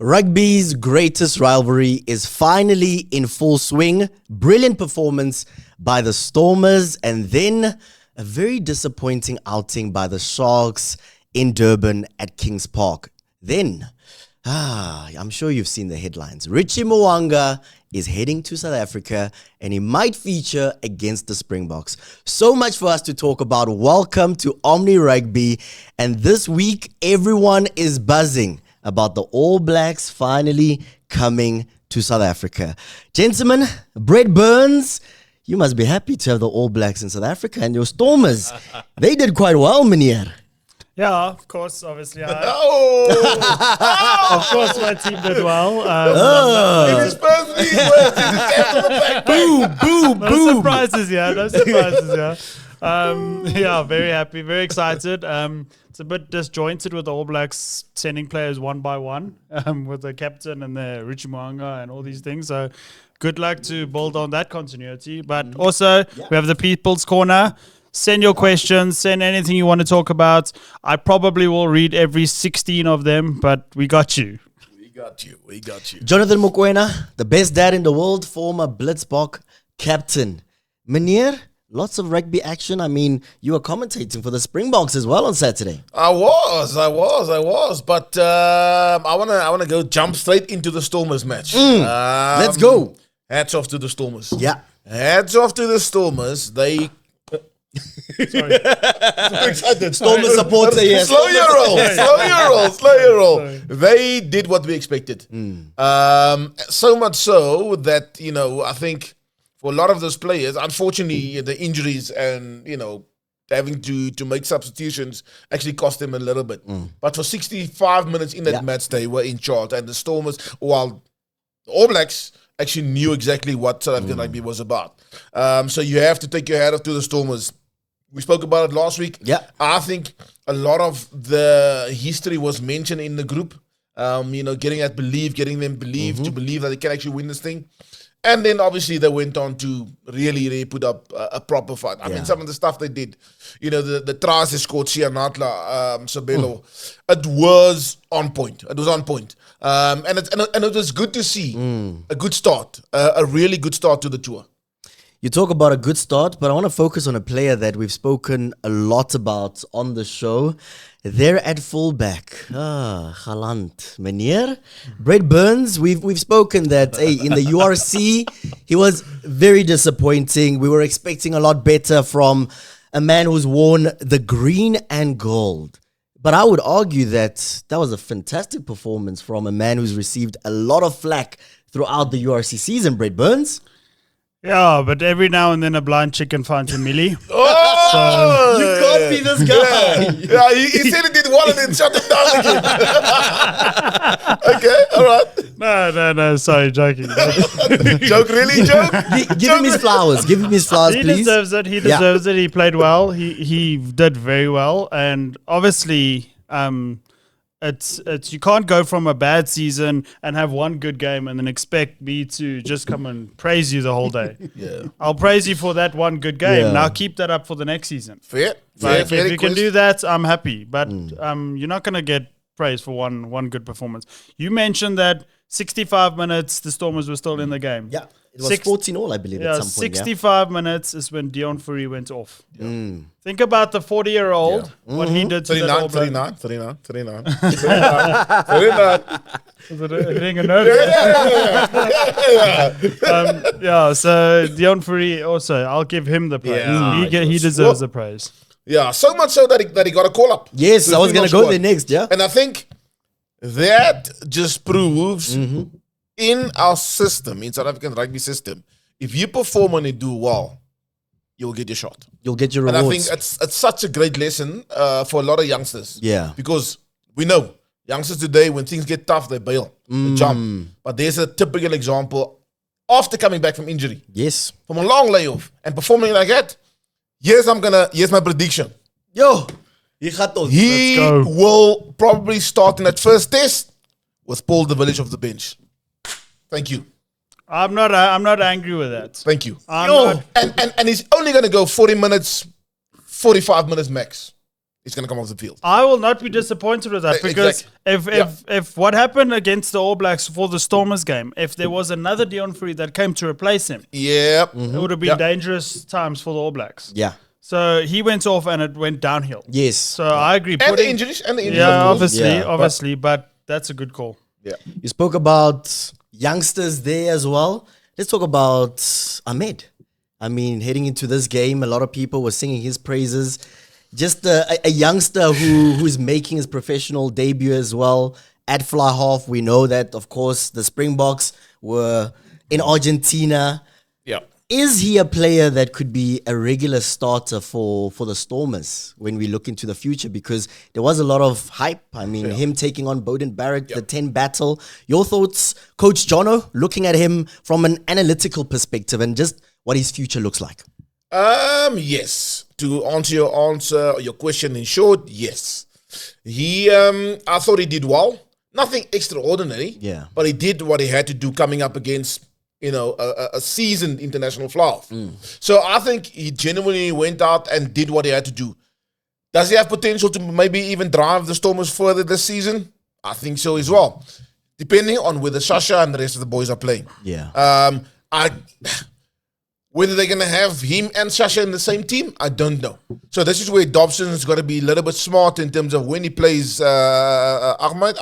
Rugby's greatest rivalry is finally in full swing. Brilliant performance by the Stormers, and then a very disappointing outing by the Sharks in Durban at Kings Park. Then, I'm sure you've seen the headlines. Richie Mo'unga is heading to South Africa and he might feature against the Springboks. So much for us to talk about. Welcome to Omni Rugby. And this week, everyone is buzzing about the All Blacks finally coming to South Africa. Gentlemen, Brett Burns, you must be happy to have the All Blacks in South Africa, and your Stormers, they did quite well, meneer. Yeah, of course, obviously. Of Oh! course, my team did well. No surprises, yeah. Yeah, very happy, very excited. It's a bit disjointed with the All Blacks sending players one by one, with the captain and the Richie Mo'unga and all these things. So good luck to build on that continuity. But also, we have the People's Corner. Send your questions, send anything you want to talk about. I probably will read every 16 of them, but we got you. We got you. Jonathan Mokwena, the best dad in the world, former Blitzbok captain. Meneer, lots of rugby action. I mean, you were commentating for the Springboks as well on Saturday. I was. But I wanna go jump straight into the Stormers match. Let's go. Hats off to the Stormers. Yeah. Hats off to the Stormers. They Sorry. excited. Stormers supporter, yes. Slow your roll. They did what we expected. So much so that, I think for a lot of those players, unfortunately, the injuries and, having to make substitutions actually cost them a little bit. But for 65 minutes in that match, they were in charge. And the Stormers, while the All Blacks actually knew exactly what South African rugby was about. So you have to take your hat off to the Stormers. We spoke about it last week. Yeah. I think a lot of the history was mentioned in the group. Getting them believe to believe that they can actually win this thing. And then obviously they went on to really put up a proper fight. I mean, some of the stuff they did, the tries they scored, Sianatla, Sabelo, it was on point. And it was good to see a good start, a really good start to the tour. You talk about a good start, but I want to focus on a player that we've spoken a lot about on the show. They're at fullback. Galant. Meneer. Brett Burns, we've spoken that in the URC, he was very disappointing. We were expecting a lot better from a man who's worn the green and gold. But I would argue that was a fantastic performance from a man who's received a lot of flack throughout the URC season, Brett Burns. Yeah, but every now and then a blind chicken finds a millie. You can't be this guy. Yeah, he said he did one and then shut him down again. Okay, all right. No, sorry, joking. Joke, really? Joke? Give him his flowers. Give him his flowers, He please. deserves it. He deserves it. He played well. He did very well. And obviously, it's you can't go from a bad season and have one good game and then expect me to just come and praise you the whole day. Yeah. I'll praise you for that one good game. Yeah. Now keep that up for the next season. Fair. If you can do that, I'm happy. But you're not going to get praise for one good performance. You mentioned that 65 minutes, the Stormers were still in the game. Yeah, it was 14-all, I believe, at some point. 65 minminutes is when Dion Fourie went off. Think about the 40-year-old, what he did to that All Black. 39. Is it hitting a nerve? So Dion Fourie also, I'll give him the praise. Yeah. He deserves the praise. Yeah, so much so that he got a call-up. Yes, I was going to go there next, yeah. And I think that just proves in our system, in South African rugby system, if you perform and you do well, you'll get your shot. You'll get your And rewards. I think it's such a great lesson for a lot of youngsters. Yeah. Because we know youngsters today, when things get tough, they bail, they jump. But there's a typical example after coming back from injury, Yes. from a long layoff, and performing like that. Here's my prediction. Yo. He will probably start in that first test with Paul de Villiers off the bench. Thank you. I'm not angry with that. Thank you. I'm not. And he's only going to go 40 minutes, 45 minutes max. is going to come off the field. I will not be disappointed with that because if what happened against the All Blacks for the Stormers game, if there was another Dion Fourie that came to replace him, Yeah. it would have been dangerous times for the All Blacks. Yeah. So he went off and it went downhill. Yes. So I agree. And the injuries. Yeah, of course. obviously, but that's a good call. Yeah. You spoke about youngsters there as well. Let's talk about Ahmed. I mean, heading into this game, a lot of people were singing his praises. Just a youngster who's making his professional debut as well at fly half. We know that, of course, the Springboks were in Argentina. Yeah. Is he a player that could be a regular starter for the Stormers when we look into the future? Because there was a lot of hype. I mean, him taking on Bowden Barrett, the 10 battle. Your thoughts, Coach Jono, looking at him from an analytical perspective and just what his future looks like? Yes. To answer your question in short, yes. I thought he did well. Nothing extraordinary. Yeah. But he did what he had to do coming up against, a seasoned international fly-off. So I think he genuinely went out and did what he had to do. Does he have potential to maybe even drive the Stormers further this season? I think so as well. Depending on whether Sasha and the rest of the boys are playing. Yeah. Whether they're going to have him and Sasha in the same team, I don't know. So this is where Dobson's got to be a little bit smart in terms of when he plays Ahmed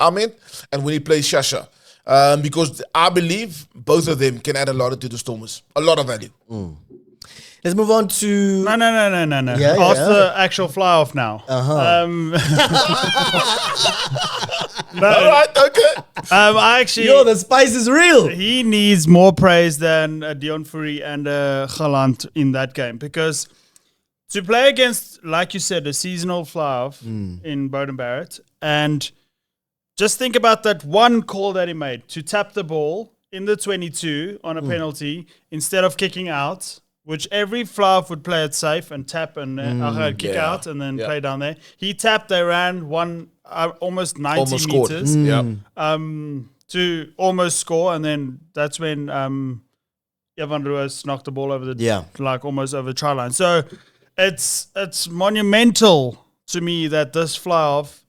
and when he plays Sasha. Because I believe both of them can add a lot to the Stormers. A lot of value. Let's move on to... No. Yeah, Ask the actual fly off now. All right, okay. I actually... Yo, the spice is real. He needs more praise than Dion Fourie and Galant in that game because to play against, like you said, a seasonal fly-off in Bowden Barrett, and just think about that one call that he made to tap the ball in the 22 on a penalty instead of kicking out, which every fly-off would play it safe and tap and kick out and then play down there. He tapped, they ran almost 90 meters. To almost score, and then that's when Evan Ruiz knocked the ball over almost over the try line. So it's monumental to me that this fly-off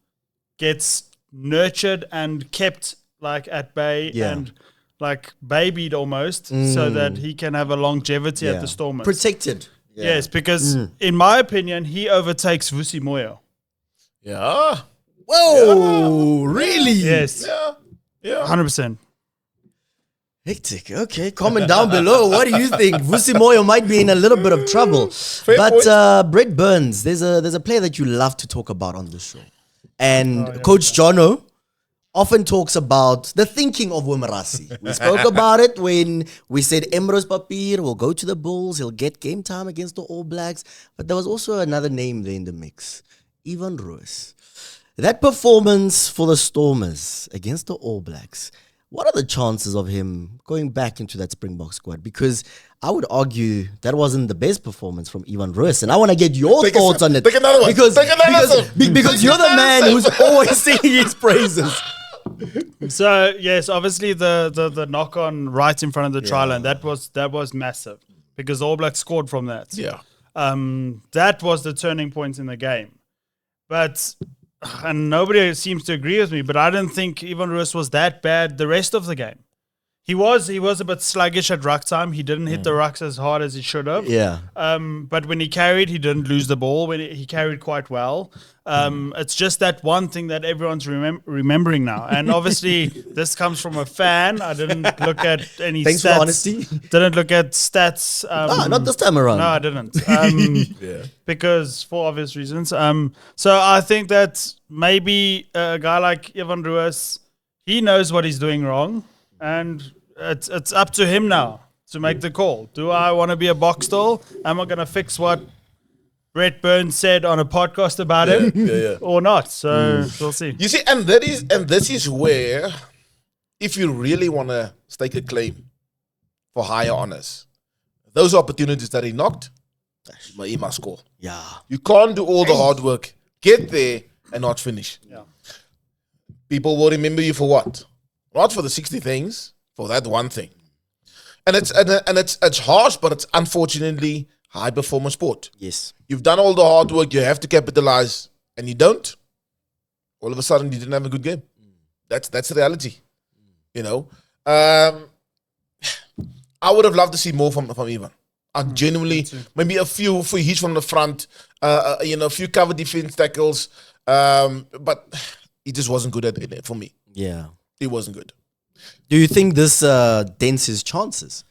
gets nurtured and kept at bay and babied almost so that he can have a longevity at the Stormers. Protected. Yeah. Yes, because in my opinion, he overtakes Richie Mo'unga. Yeah. Whoa, really? Yes. Yeah. 100%. Hectic. Okay, comment down below. What do you think? Vusi Moyo might be in a little bit of trouble. Brett Burns, there's a player that you love to talk about on the show. And Coach Jono often talks about the thinking of Wimarasi. We spoke about it when we said Emrose Papir will go to the Bulls. He'll get game time against the All Blacks. But there was also another name there in the mix. Evan Ruiz. That performance for the Stormers against the All Blacks, what are the chances of him going back into that Springbok squad? Because I would argue that wasn't the best performance from Evan Ruiz. And I want to get your thoughts on it. Take another one. Because you're the man who's always singing his praises. So, yes, obviously the knock on right in front of the try line, that was massive because All Blacks scored from that. Yeah. That was the turning point in the game. But... and nobody seems to agree with me, but I didn't think Evan Ruiz was that bad the rest of the game. He was a bit sluggish at ruck time. He didn't hit the rucks as hard as he should have. Yeah. But when he carried, he didn't lose the ball. When he carried quite well. It's just that one thing that everyone's remembering now. And obviously, this comes from a fan. I didn't look at any Thanks stats. for honesty. Didn't look at stats. Not this time around. No, I didn't. Because for obvious reasons. So I think that maybe a guy like Evan Ruiz, he knows what he's doing wrong. And it's up to him now to make the call. Do I want to be a box stall? Am I going to fix what Brett Burns said on a podcast about him or not? So we'll see. You see, and this is where, if you really want to stake a claim for higher honors, those opportunities that he knocked, he must score. Yeah. You can't do all the hard work, get there, and not finish. Yeah. People will remember you for what? Not for the 60 things, for that one thing. And it's harsh, but it's unfortunately high performance sport. Yes. You've done all the hard work, you have to capitalize and you don't, all of a sudden you didn't have a good game. That's the reality. You know, I would have loved to see more from Ivan. I genuinely, maybe a few hits from the front, a few cover defense tackles, but it just wasn't good at it for me. Yeah. It wasn't good. Do you think this dents his chances?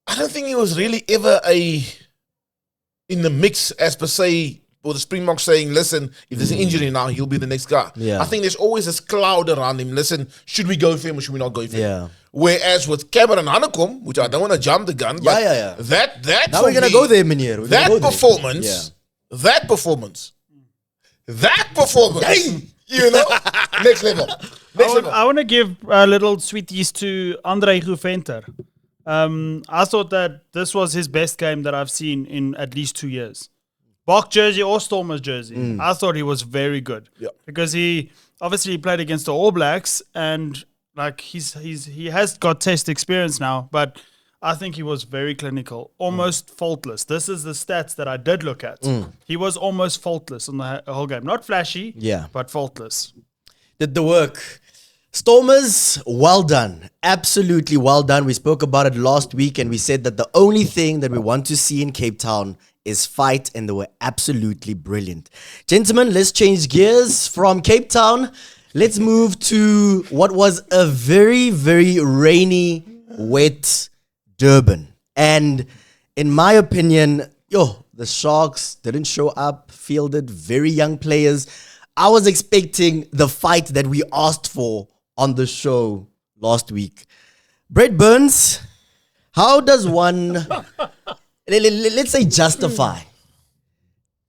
I don't think he was really ever in the mix as per se, or the Springboks saying, listen, if there's an injury now, he'll be the next guy. Yeah. I think there's always this cloud around him. Listen, should we go for him or should we not go for him? Yeah. Whereas with Cameron Hanekom, which I don't want to jump the gun, but that Now we're going to go there, Meneer. That performance, you know, next level. I want to give a little sweeties to Andre Guventer. I thought that this was his best game that I've seen in at least 2 years. Bok jersey or Stormers jersey. I thought he was very good. Yeah. Because he obviously played against the All Blacks and like he has got test experience now, but I think he was very clinical, almost faultless. This is the stats that I did look at. He was almost faultless on the whole game. Not flashy, but faultless. Did the work. Stormers, well done. Absolutely well done. We spoke about it last week and we said that the only thing that we want to see in Cape Town is fight, and they were absolutely brilliant. Gentlemen, let's change gears from Cape Town. Let's move to what was a very, very rainy, wet Durban. And in my opinion, the Sharks didn't show up, fielded very young players. I was expecting the fight that we asked for on the show last week. Brett Burns, how does one, let's say, justify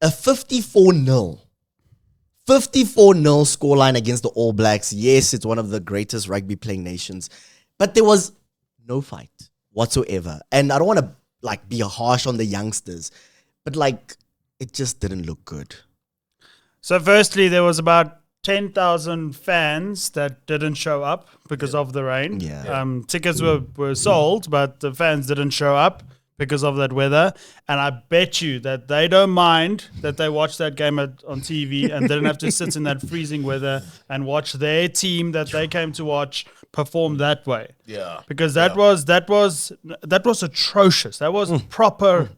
a 54-0 scoreline against the All Blacks? Yes, it's one of the greatest rugby playing nations, but there was no fight whatsoever. And I don't want to be harsh on the youngsters, but it just didn't look good. So firstly, there was about 10,000 fans that didn't show up because of the rain. Tickets were sold, but the fans didn't show up because of that weather. And I bet you that they don't mind that they watched that game on TV and didn't have to sit in that freezing weather and watch their team that they came to watch perform that way. Yeah. Because that was atrocious. That was proper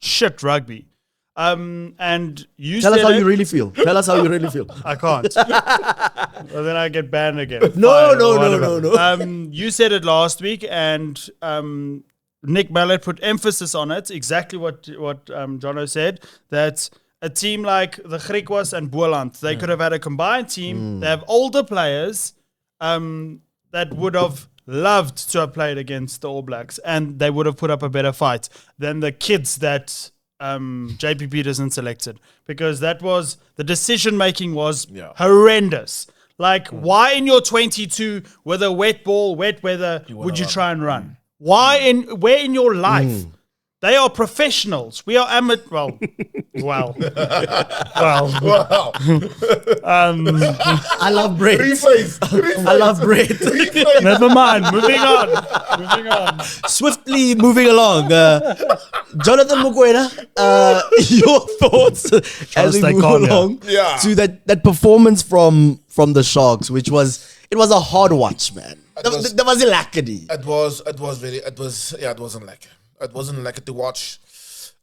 shit rugby. And you Tell said us how you really feel. Tell us how you really feel. I can't. Well, then I get banned again. No. You said it last week, and Nick Mallett put emphasis on it. Exactly what Jono said. That a team like the Griquas and Boland, they could have had a combined team. They have older players that would have loved to have played against the All Blacks, and they would have put up a better fight than the kids that JP Peterson selected, because that was the decision making was horrendous. Why in your 22 with a wet ball, wet weather would you try and run? Where in your life? They are professionals. We are amateur. Well. I love Brett. Rephrase. I love Brett. Never mind. Moving on. Swiftly moving along. Jonathan Mokwena, your thoughts as we move along to that performance from the Sharks, which was a hard watch, man. There was a lackady. It wasn't like it wasn't like it to watch.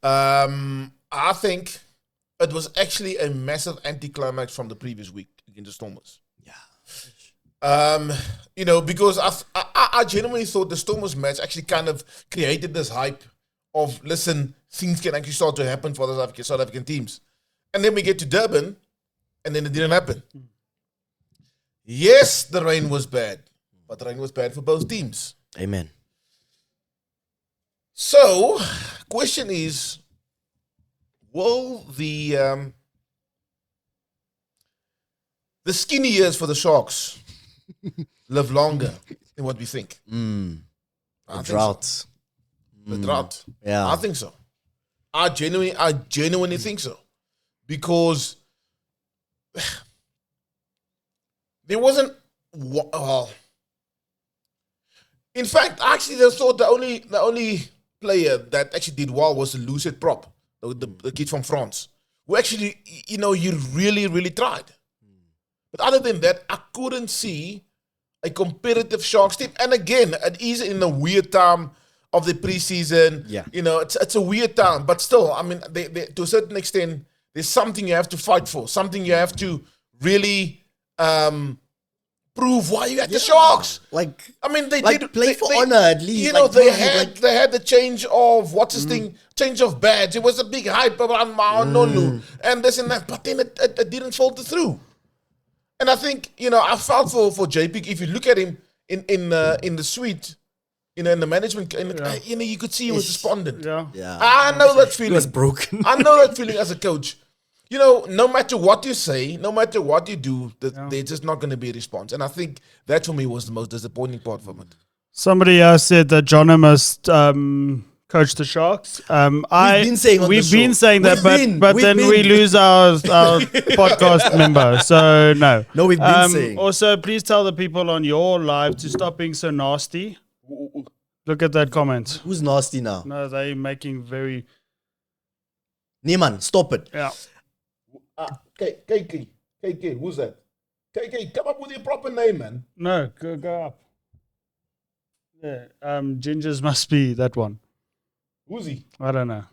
I think it was actually a massive anticlimax from the previous week against the Stormers. Because I genuinely thought the Stormers match actually kind of created this hype of, listen, things can actually start to happen for the South African teams. And then we get to Durban, and then it didn't happen. Yes, the rain was bad, but the rain was bad for both teams. Amen. So, question is, will the skinny years for the Sharks live longer than what we think? The drought. So. The drought. Yeah. I think so. I genuinely think so. Because there wasn't... in fact, I actually just thought the only player that actually did well was the Lucid prop, the kid from France, who actually, you really, really tried. But other than that, I couldn't see a competitive Sharks team. And again, it is in a weird time of the preseason. Yeah. It's a weird time. But still, I mean, they, to a certain extent, there's something you have to fight for. Something you have to really prove why you at the Sharks. Like, I mean, they like did play for honor at least. Like, they bro, had the change of change of badge. It was a big hype around Nonu and this and that, but then it didn't filter through. And I think I felt for JP. If you look at him in the suite, in the management, you could see he was despondent. Yeah. I know that feeling. He was broken. I know that feeling as a coach. No matter what you say, no matter what you do, there's just not going to be a response. And I think that for me was the most disappointing part from it. Somebody else said that Jono must coach the Sharks. We've been saying that, but then we lose our podcast member. So no. No, we've been saying. Also, please tell the people on your live to stop being so nasty. Look at that comment. Who's nasty now? No, they're making very... Nieman, stop it. Yeah. KK, who's that? KK, come up with your proper name, man. No, go up. Yeah, Gingers must be that one. Who's he? I don't know.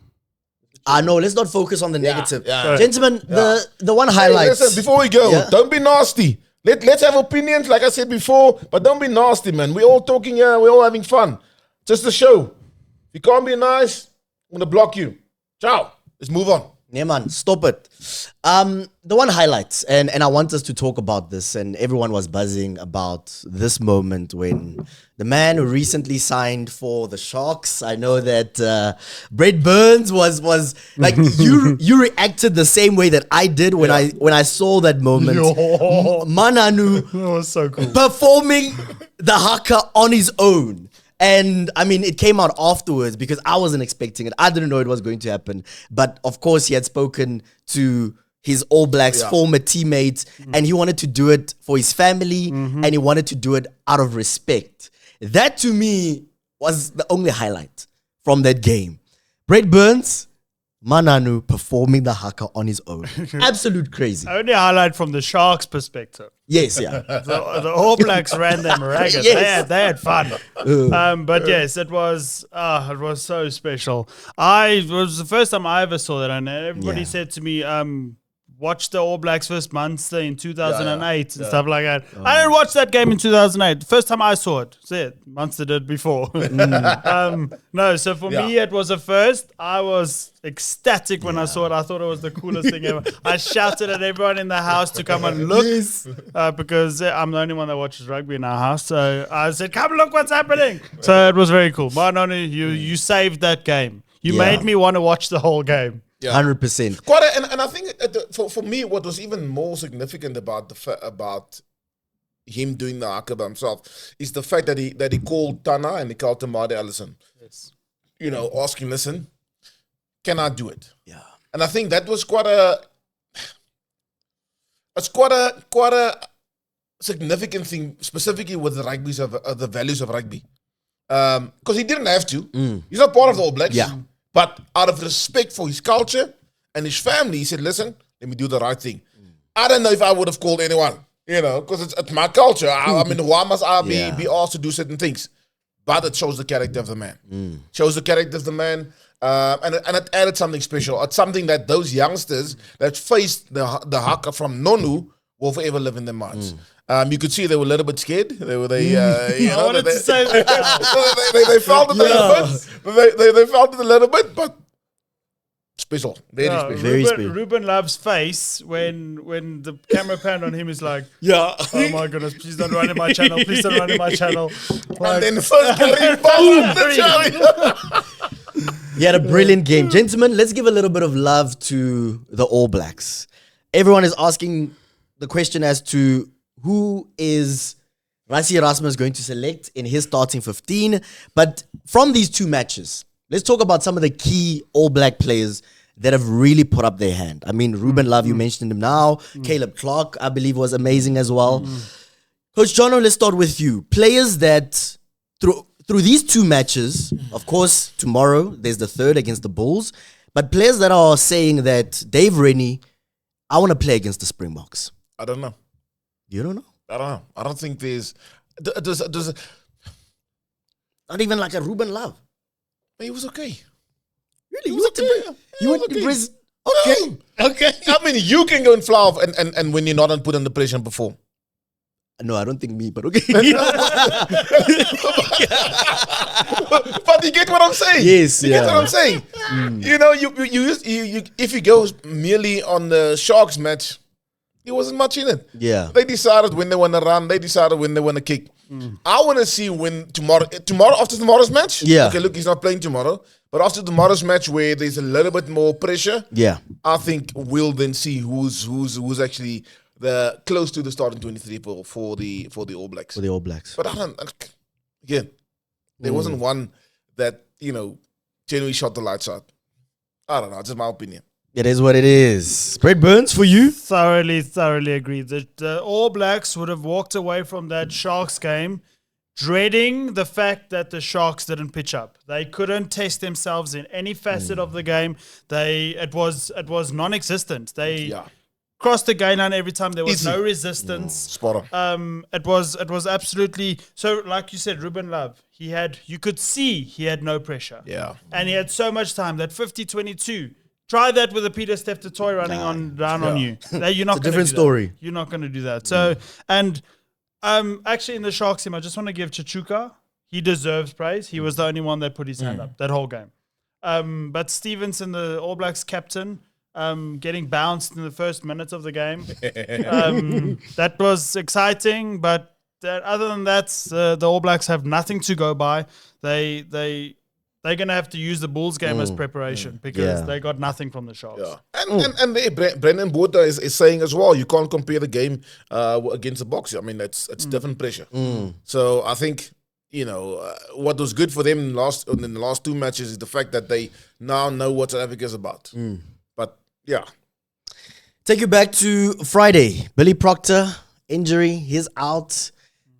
No, let's not focus on the negative. Yeah. Gentlemen, the one highlights. Listen, before we go, don't be nasty. Let's have opinions, like I said before, but don't be nasty, man. We're all talking here, we're all having fun. Just a show. If you can't be nice, I'm going to block you. Ciao. Let's move on. Yeah, man, stop it. The one highlights, and I want us to talk about this, and everyone was buzzing about this moment when the man who recently signed for the Sharks, I know that Brett Burns was like, you reacted the same way that I did when I saw that moment. Mananu That was so cool. performing the haka on his own. And I mean, it came out afterwards because I wasn't expecting it. I didn't know it was going to happen. But of course, he had spoken to his All Blacks former teammates, and he wanted to do it for his family, and he wanted to do it out of respect. That to me was the only highlight from that game. Brett Burns, Mananu performing the haka on his own. Absolute crazy. Only highlight from the Sharks' perspective. Yes, yeah. The All Blacks ran them ragged. Yes. They had fun. But yes, it was so special. It was the first time I ever saw that, and everybody said to me, watch the All Blacks versus Munster in 2008 and stuff like that. I didn't watch that game in 2008. The first time I saw it. Munster did before. No, so for me, it was a first. I was ecstatic when I saw it. I thought it was the coolest thing ever. I shouted at everyone in the house to come and look because I'm the only one that watches rugby in our house. So I said, come look what's happening. So it was very cool. Manonu, you saved that game. You made me want to watch the whole game. 100%. And I think for me, what was even more significant about him doing the haka by himself is the fact that he called Tana and he called Tamade Allison. Yes. Asking, listen, can I do it? Yeah. And I think that was quite a significant thing, specifically with the values of rugby. Because he didn't have to. He's not part of the All Blacks. Yeah. But out of respect for his culture and his family, he said, listen, let me do the right thing. I don't know if I would have called anyone, because it's my culture. I mean, why must I be asked to do certain things? But it shows the character of the man. Shows the character of the man. And it added something special. It's something that those youngsters that faced the haka from Nonu will forever live in their minds. You could see they were a little bit scared. They felt it a little bit. They felt it a little bit, but special, very special. Very special. Ruben Love's face when the camera pan on him is like, oh my goodness, please don't run in my channel. Please don't run in my channel. And then the first carry He had a brilliant game. Gentlemen, let's give a little bit of love to the All Blacks. Everyone is asking the question as to who is Rassie Erasmus going to select in his starting 15. But from these two matches, let's talk about some of the key All Black players that have really put up their hand. I mean, Ruben Love, you mentioned him now. Caleb Clark, I believe, was amazing as well. Coach Jono, let's start with you. Players that through these two matches, of course, tomorrow there's the third against the Bulls. But players that are saying that Dave Rennie, I want to play against the Springboks. I don't know. You don't know? I don't know. I don't think there's Not even like a Ruben Love. he was okay. Really? He was okay. You went to Brazil? Okay. Okay. I mean, you can go and fly off and when you're not put under pressure and perform. No, I don't think me, but okay. But you get what I'm saying. Yes, you yeah. get what I'm saying. You know, you if you go merely on the Sharks match, there wasn't much in it. Yeah. They decided when they want to run. They decided when they want to kick. I want to see when tomorrow after tomorrow match. Yeah. Okay, look, he's not playing tomorrow, but after tomorrow's match where there's a little bit more pressure. Yeah. I think we'll then see who's actually the close to the starting 23 for the All Blacks. For the All Blacks. But again, there wasn't one that, genuinely shot the lights out. I don't know, just my opinion. It is what it is. Brett Burns, for you? Thoroughly agree. The All Blacks would have walked away from that Sharks game dreading the fact that the Sharks didn't pitch up. They couldn't test themselves in any facet of the game. It was non-existent. They crossed the gain line every time. There was Easy. no resistance. Spot on. It was absolutely so. Like you said, Ruben Love. You could see he had no pressure. Yeah. And he had so much time. That 50-22. Try that with a Peter Steph Toy running down on you. You're not It's a going to different do story. That. You're not going to do that. So, and actually in the Sharks team, I just want to give Chichuka. He deserves praise. He was the only one that put his hand up that whole game. But Stevenson, the All Blacks captain, getting bounced in the first minutes of the game. That was exciting, but other than that, the All Blacks have nothing to go by. They're going to have to use the Bulls game as preparation because they got nothing from the Sharks. Yeah. And Brendan Botha is saying as well, you can't compare the game against the Boks. I mean, it's different pressure. So I think, what was good for them in the last two matches is the fact that they now know what South Africa is about. But, yeah. Take you back to Friday. Billy Proctor, injury, he's out.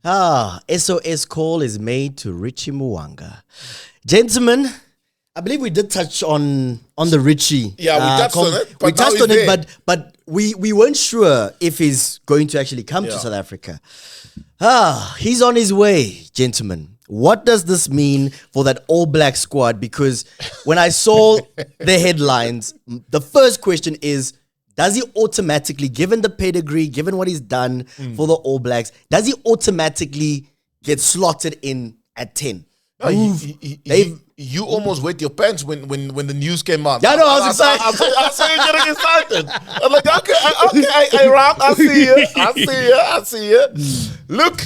SOS call is made to Richie Mo'unga. Gentlemen, I believe we did touch on the Richie. Yeah, we touched on it. We But now touched he's on it, there. but we weren't sure if he's going to actually come to South Africa. He's on his way, gentlemen. What does this mean for that All Black squad? Because when I saw the headlines, the first question is, does he automatically, given the pedigree, given what he's done for the All Blacks, does he automatically get slotted in at 10? No, you almost wet your pants when the news came out. Yeah, no, I was excited. I saw you getting excited. I'm like, okay, Rob, I see you. Look,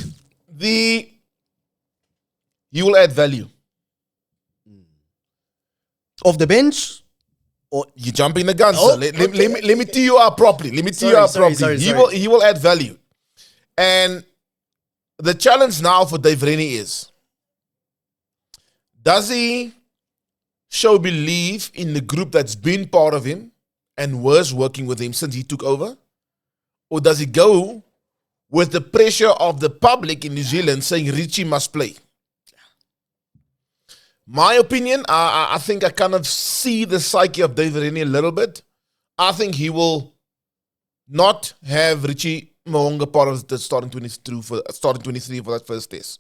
you will add value. Off the bench? Or you jumping the gun, Oh, sir. Let me tee you up properly. Sorry. He will add value. And the challenge now for Dave Rennie is, does he show belief in the group that's been part of him and was working with him since he took over? Or does he go with the pressure of the public in New Zealand saying Richie must play? My opinion, I think I kind of see the psyche of Dave Rennie a little bit. I think he will not have Richie Mo'unga part of the starting 23 for that first test.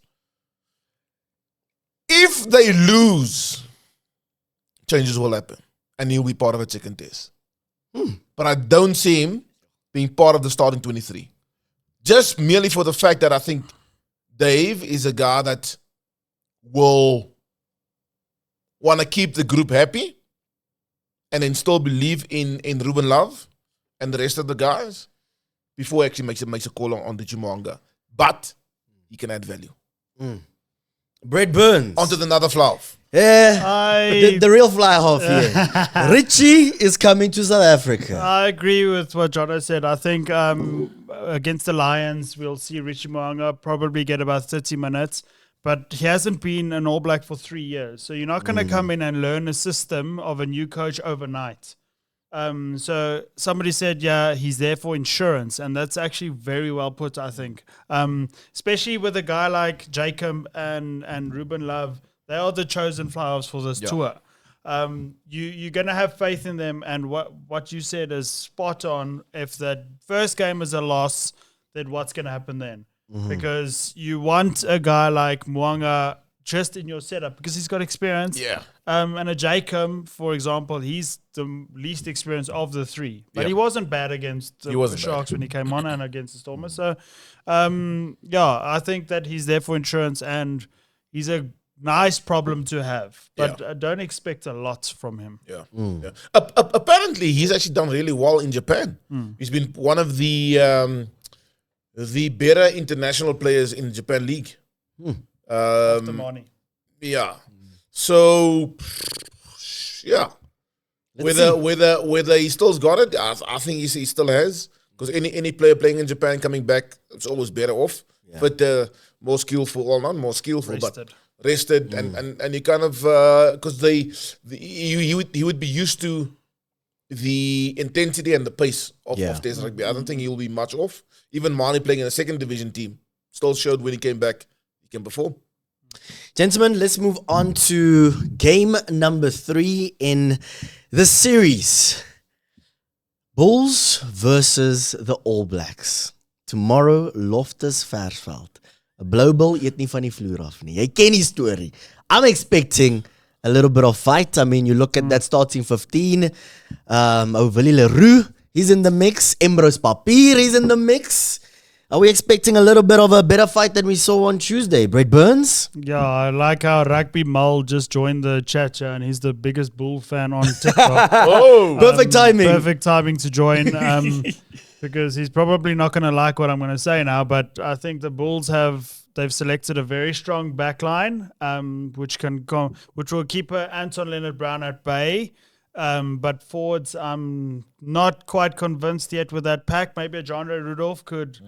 If they lose, changes will happen. And he'll be part of a second test. But I don't see him being part of the starting 23. Just merely for the fact that I think Dave is a guy that will want to keep the group happy and then still believe in Ruben Love and the rest of the guys before he actually makes a call on Richie Mo'unga. But he can add value. Brett Burns. On to the another fly-off. Yeah, the real fly-off here. Richie is coming to South Africa. I agree with what Jono said. I think against the Lions, we'll see Richie Mo'unga probably get about 30 minutes. But he hasn't been an All Black for 3 years. So you're not going to come in and learn a system of a new coach overnight. So somebody said, he's there for insurance. And that's actually very well put, I think. Especially with a guy like Jacob and Ruben Love. They are the chosen fly-offs for this tour. you're going to have faith in them. And what you said is spot on. If the first game is a loss, then what's going to happen then? Because you want a guy like Mo'unga just in your setup because he's got experience. Yeah. And a Jacob, for example, he's the least experienced of the three. But he wasn't bad against the Sharks when he came on and against the Stormers. So, I think that he's there for insurance and he's a nice problem to have. But I don't expect a lot from him. Yeah. Apparently, he's actually done really well in Japan. He's been one of the better international players in the Japan League. After money. Yeah. So, yeah. Whether he still's got it, I think he still has. Because any player playing in Japan coming back, it's always better off. Yeah. But more skillful, well, not more skillful, but rested. And he kind of, because he would be used to the intensity and the pace of Test rugby. I don't think he'll be much off. Even Mane playing in a second division team still showed when he came back, he can perform. Gentlemen, let's move on to game number 3 in the series. Bulls versus the All Blacks. Tomorrow, Loftus Versfeld. 'n Blou bil eet nie van die vloer af nie. Jy ken die story. I'm expecting a little bit of fight. I mean, you look at that starting 15. Willie Leroux, he's in the mix. Embrose Papier, he's in the mix. Are we expecting a little bit of a better fight than we saw on Tuesday? Brett Burns? Yeah, I like how Rugby Mull just joined the chat, and he's the biggest Bull fan on TikTok. Perfect timing. Perfect timing to join, because he's probably not going to like what I'm going to say now, but I think the Bulls they've selected a very strong backline, which will keep Anton Leonard-Brown at bay. But forwards, I'm not quite convinced yet with that pack. Maybe a John Ray Rudolph could...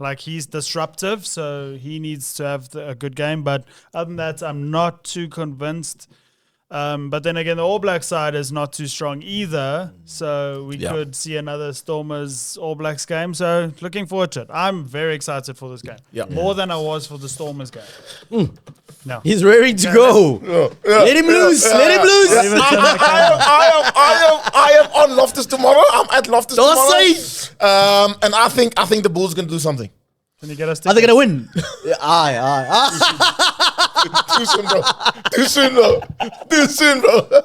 Like, he's disruptive, so he needs to have a good game. But other than that, I'm not too convinced. But then again, the All Black side is not too strong either. So we could see another Stormers All Blacks game. So looking forward to it. I'm very excited for this game. More than I was for the Stormers game. No. He's ready to go. Let him loose. Let him loose. I am on Loftus tomorrow. I'm at Loftus tomorrow. And I think the Bulls going to do something. Can you get us? Are they going to win? Aye. Too soon, bro.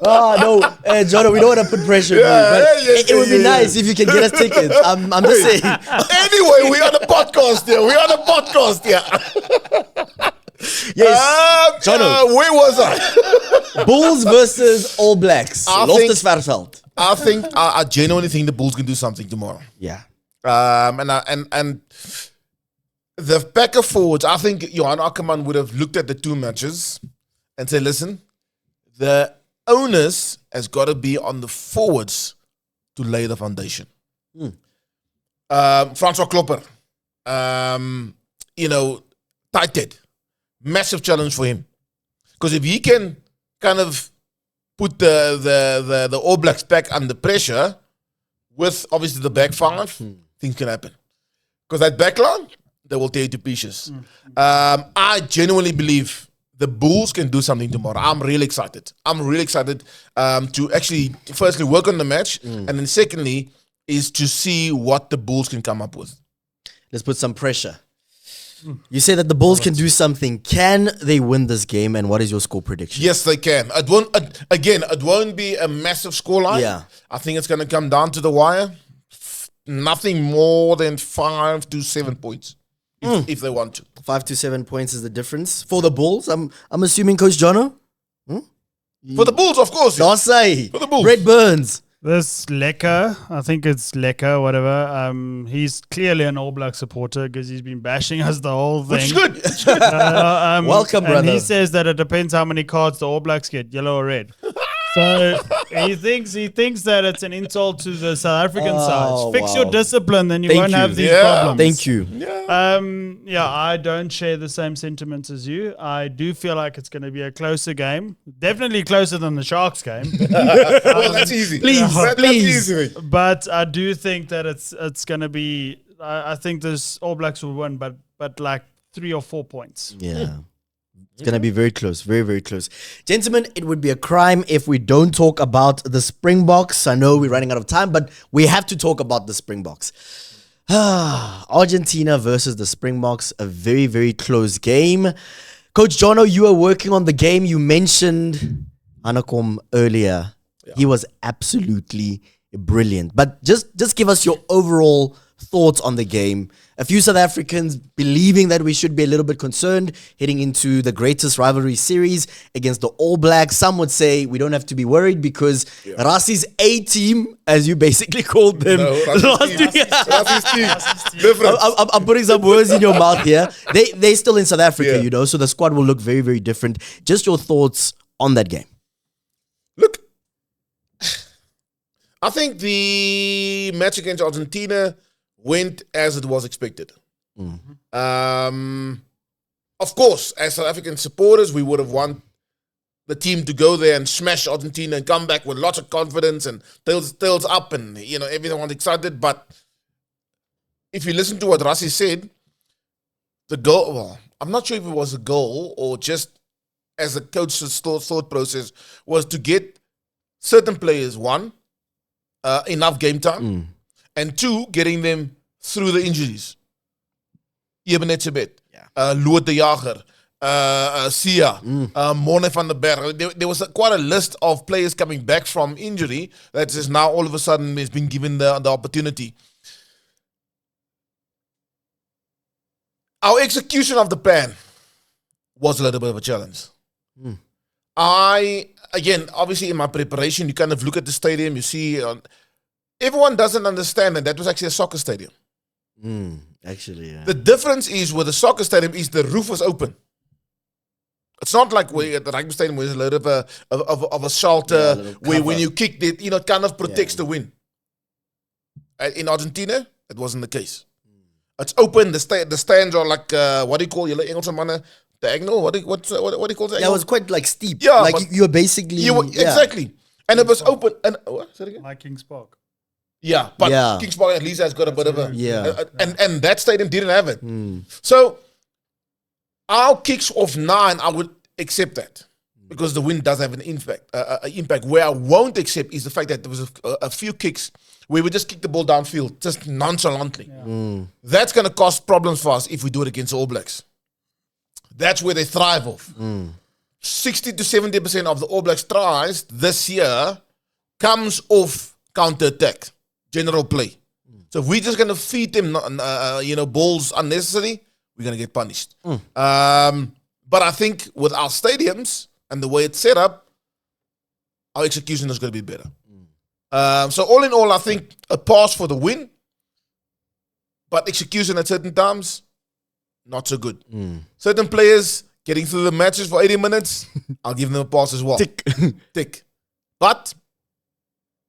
No, Jono, we don't want to put pressure on you, but it would be nice if you can get us tickets. I'm just saying. Anyway, we on the podcast here. Yes, Jono. Where was I? Bulls versus All Blacks. Loftus Versfeld. I genuinely think the Bulls can do something tomorrow. Yeah. And the backer forwards, I think Johan Ackerman would have looked at the two matches and said, listen, the onus has got to be on the forwards to lay the foundation. Francois Klopper, tight head. Massive challenge for him. Because if he can kind of put the All Blacks back under pressure with obviously the back five, things can happen. Because that back line, they will tear you to pieces. I genuinely believe the Bulls can do something tomorrow. I'm really excited. To actually, firstly, work on the match. And then secondly, is to see what the Bulls can come up with. Let's put some pressure. You say that the Bulls can do something. Can they win this game? And what is your score prediction? Yes, they can. It won't be a massive scoreline. Yeah. I think it's going to come down to the wire. Nothing more than 5 to 7 points, if they want to. 5 to 7 points is the difference for the Bulls. I'm assuming Coach Jono. For the Bulls, of course. Don't say. For the Bulls. Brett Burns. This Lekker, I think it's Lekker, whatever. He's clearly an All Black supporter because he's been bashing us the whole thing. Which is good. Welcome, brother. And he says that it depends how many cards the All Blacks get, yellow or red. So he thinks that it's an insult to the South African side. Fix your discipline, then you won't have these problems. Thank you. I don't share the same sentiments as you. I do feel like it's going to be a closer game. Definitely closer than the Sharks game. Well, that's easy. Please. That's easy. But I do think that it's going to be. I think this All Blacks will win, but like 3 or 4 points. Yeah. It's going to be very close, very, very close. Gentlemen, it would be a crime if we don't talk about the Springboks. I know we're running out of time, but we have to talk about the Springboks. Argentina versus the Springboks, a very, very close game. Coach Jono, you were working on the game. You mentioned Anakom earlier. Yeah. He was absolutely brilliant. But just give us your overall thoughts on the game. A few South Africans believing that we should be a little bit concerned heading into the greatest rivalry series against the All Blacks. Some would say we don't have to be worried because Rassi's A team, as you basically called them, Rassi's team. Different. I'm putting some words in your mouth here. They're still in South Africa, you know, so the squad will look very, very different. Just your thoughts on that game. Look, I think the match against Argentina went as it was expected. Of course, as South African supporters, we would have wanted the team to go there and smash Argentina and come back with lots of confidence and tails up and, you know, everyone excited. But if you listen to what Rassi said, the goal, well, I'm not sure if it was a goal or just as a coach's thought process was to get certain players, one, enough game time, and two, getting them through the injuries. Eben Etzebeth, Lood de Jager, Sia, Morne van den Berg. There was quite a list of players coming back from injury that is now all of a sudden has been given the opportunity. Our execution of the plan was a little bit of a challenge. Again, obviously in my preparation, you kind of look at the stadium, you see, everyone doesn't understand that was actually a soccer stadium. Actually, yeah. The difference is with the soccer stadium is the roof was open. It's not like at the rugby stadium where there's a little bit of a shelter where when you kick it, you know, it kind of protects the wind. In Argentina, it wasn't the case. It's open. The stands are like what do you call your Engelse manne? Diagonal? What do you call that? Yeah, it was quite like steep. Yeah, like you were basically exactly. And it was open. And what? Say it again? Like King's Park. Yeah, but King's Park at least has got a bit of a and that stadium didn't have it. So our kicks off 9, I would accept that because the wind does have an impact. Where I won't accept is the fact that there was a few kicks where we just kick the ball downfield just nonchalantly. That's going to cause problems for us if we do it against All Blacks. That's where they thrive off. 60 to 70% of the All Blacks tries this year comes off counter-attack, general play. So if we're just going to feed them balls unnecessary, we're going to get punished. But I think with our stadiums and the way it's set up, our execution is going to be better. So all in all, I think a pass for the win, but execution at certain times, not so good. Certain players getting through the matches for 80 minutes, I'll give them a pass as well. Tick. But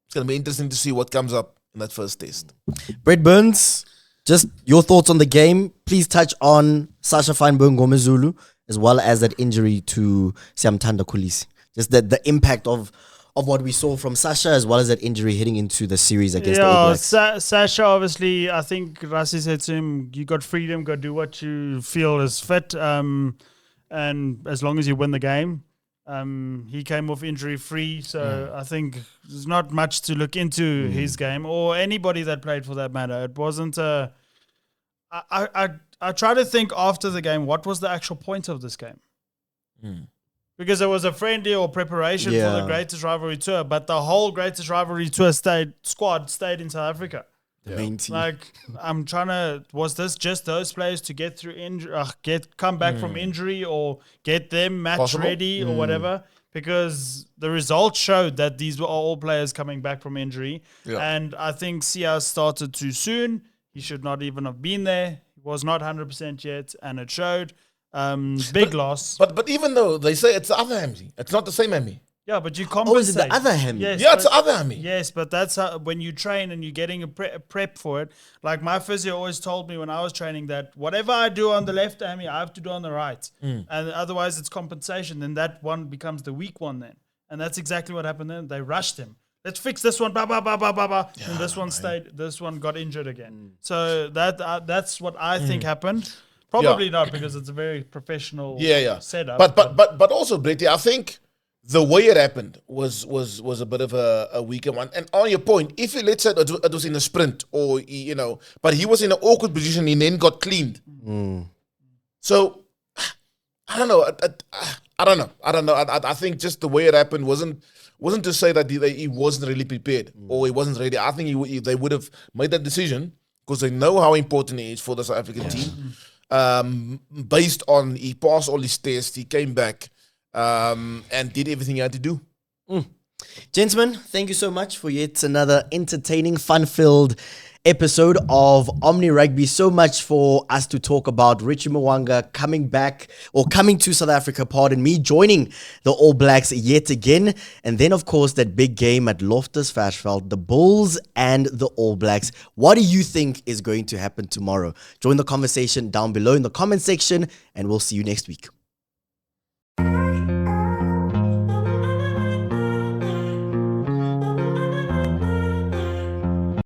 it's going to be interesting to see what comes up in that first test. Brett Burns, just your thoughts on the game. Please touch on Sasha Feinberg-Ngomezulu as well as that injury to Siamthanda Kolisi. Just the impact of what we saw from Sasha as well as that injury heading into the series against the All Blacks. Sasha, obviously, I think Rassi said to him, you got freedom, go do what you feel is fit. And as long as you win the game, he came off injury-free. So I think there's not much to look into his game or anybody that played for that matter. It wasn't I try to think after the game, what was the actual point of this game? Because it was a friendly or preparation for the Greatest Rivalry Tour, but the whole Greatest Rivalry Tour squad stayed in South Africa. The main team. Like, I'm trying to, was this just those players to get through injury, come back from injury or get them match ready or whatever? Because the results showed that these were all players coming back from injury. And I think Sia started too soon. He should not even have been there. He was not 100% yet, and it showed. Big loss. But even though they say it's the other hammy, it's not the same hammy. Yeah, but you compensate. Oh, is it the other hammy? Yes, it's the other hammy. Yes, but that's how, when you train and you're getting a prep for it. Like my physio always told me when I was training that whatever I do on the left hammy, I have to do on the right. And otherwise it's compensation. Then that one becomes the weak one then. And that's exactly what happened then. They rushed him. Let's fix this one, and this one stayed. This one got injured again. So that's what I think happened. Probably not, because it's a very professional setup. But also, Bretty, I think the way it happened was a bit of a weaker one. And on your point, if you, let's say it was in a sprint, or but he was in an awkward position and then got cleaned. So I don't know. I don't know. I think just the way it happened wasn't to say that he wasn't really prepared or he wasn't ready. I think they would have made that decision because they know how important he is for the South African team. Based on he passed all his tests, he came back and did everything he had to do. Gentlemen, thank you so much for yet another entertaining, fun-filled episode of Omni Rugby. So much for us to talk about. Richie Mo'unga coming to South Africa, pardon me, joining the All Blacks yet again. And then, of course, that big game at Loftus Versfeld, the Bulls and the All Blacks. What do you think is going to happen tomorrow? Join the conversation down below in the comment section, and we'll see you next week.